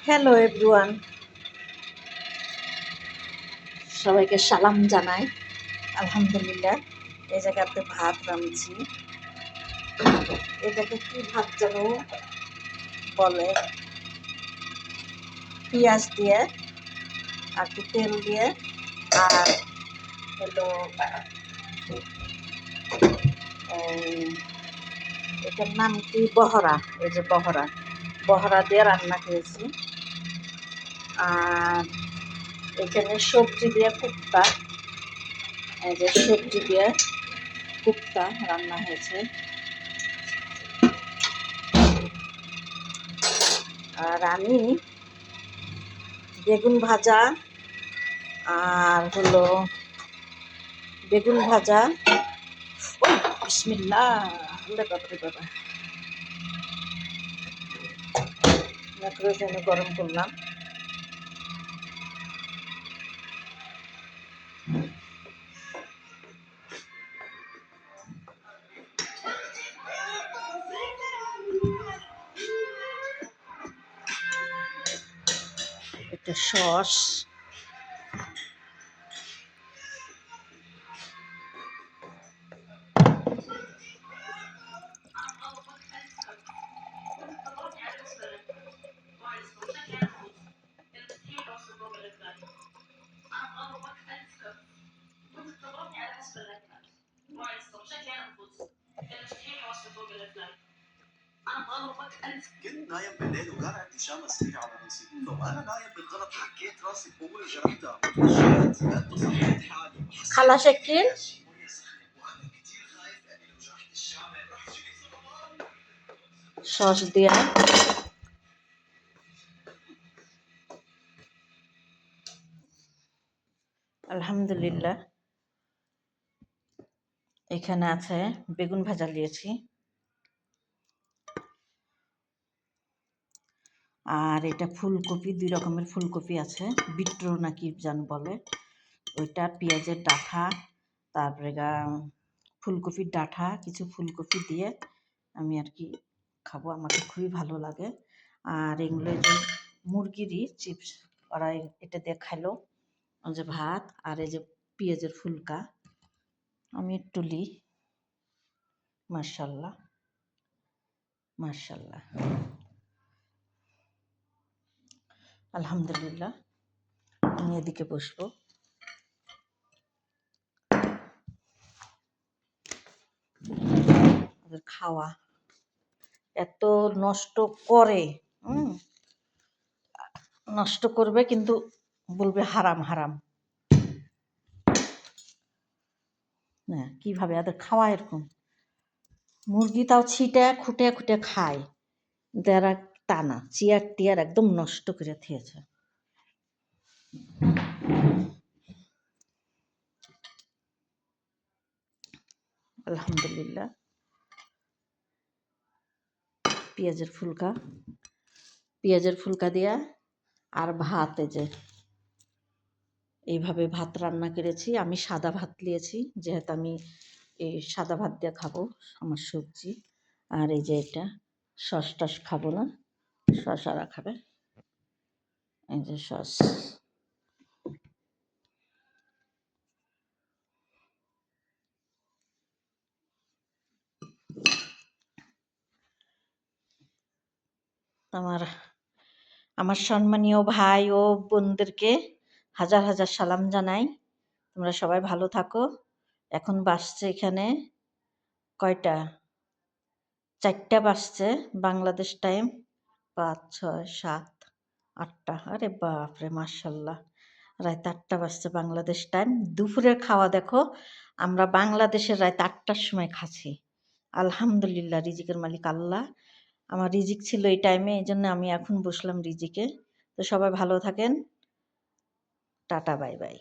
Hello everyone, সবাইকে সালাম জানাই। আলহামদুলিল্লাহ, এই জায়গাতে ভাত রাঁধছি। এটাকে কি ভাত যেন বলে, পেঁয়াজ দিয়ে আর একটু তেল দিয়ে, আর হলো এটার নাম কি, বহরা। এই যে বহরা, বহরা দিয়ে রান্না করেছি। আর এখানে সবজি দিয়ে কুপ্তা, এই যে সবজি দিয়ে কুপ্তা রান্না হয়েছে। আর আমি বেগুন ভাজা, আর হলো বেগুন ভাজা, বিসমিল্লাহ, বাপরে বাবা, মাইক্রোওয়েভে গরম করলাম। একটা সস, أنا طالبك ألف. كنت نايم بالليل وقاعد هشام السريع على راسي، وأنا نايم بالغلط حكيت راسي بقوة وجرحتها وتوجعت. فأنت صحيت حالي খালা শেকিল, وأنا كتير خايف لأني لو جرحت الشامل رح يجيني سرطان. সস দিয়া আলহামদুলিল্লাহ। এখানে আছে বেগুন ভাজা নিয়েছি, আর এটা ফুলকপি, 2 রকমের ফুলকপি আছে, বিট্রো নাকি জান বলে ওইটা, পেঁয়াজের ডাঁটা, তারপরে ফুলকপির ডাঁটা, কিছু ফুলকপি দিয়ে আমি আর কি খাবো, আমাকে খুবই ভালো লাগে। আর এগুলো যে মুরগিরই চিপস, ওরা এটা দিয়ে খাইলো। যে ভাত, আর এই যে পেঁয়াজের ফুলকা, আমি একটু লি। মাশাল্লাহ মাশাল্লাহ, আলহামদুলিল্লাহ। আমি এদিকে বসবো। ওদের খাওয়া এত নষ্ট করে, নষ্ট করবে কিন্তু বলবে হারাম হারাম। হ্যাঁ, কিভাবে এদের খাওয়া এরকম, মুরগি তাও ছিটে খুঁটে খুঁটে খায়, দেরা তা না, চেয়ার টিয়ার একদম নষ্ট করে থিয়েছে। আলহামদুলিল্লাহ, পেঁয়াজের ফুলকা দিয়া আর ভাত, এই যে এইভাবে ভাত রান্না করেছি। আমি সাদা ভাত নিয়েছি, যেহেতু আমি এই সাদা ভাত দিয়ে খাবো আমার সবজি। আর এই যে এটা সস টস খাবো না, সস আরা খাবে। এই যে সস, আমার সম্মানীয় ভাই ও বোনদেরকে হাজার হাজার সালাম জানাই। তোমরা সবাই ভালো থাকো। এখন বাজছে এখানে কয়টা, 4টা বাজছে বাংলাদেশ টাইম, 5, 6, 7, 8টা। আরে বাপরে, মাশাল্লাহ, রাত 8টা বাজছে বাংলাদেশ টাইম। দুপুরের খাওয়া দেখো, আমরা বাংলাদেশের রাত 8টার সময় খাচ্ছি। আলহামদুলিল্লাহ, রিজিকের মালিক আল্লাহ। আমার রিজিক ছিল এই টাইমে, এই জন্য আমি এখন বসলাম রিজিকে। তো সবাই ভালো থাকেন, টাটা, বাই বাই।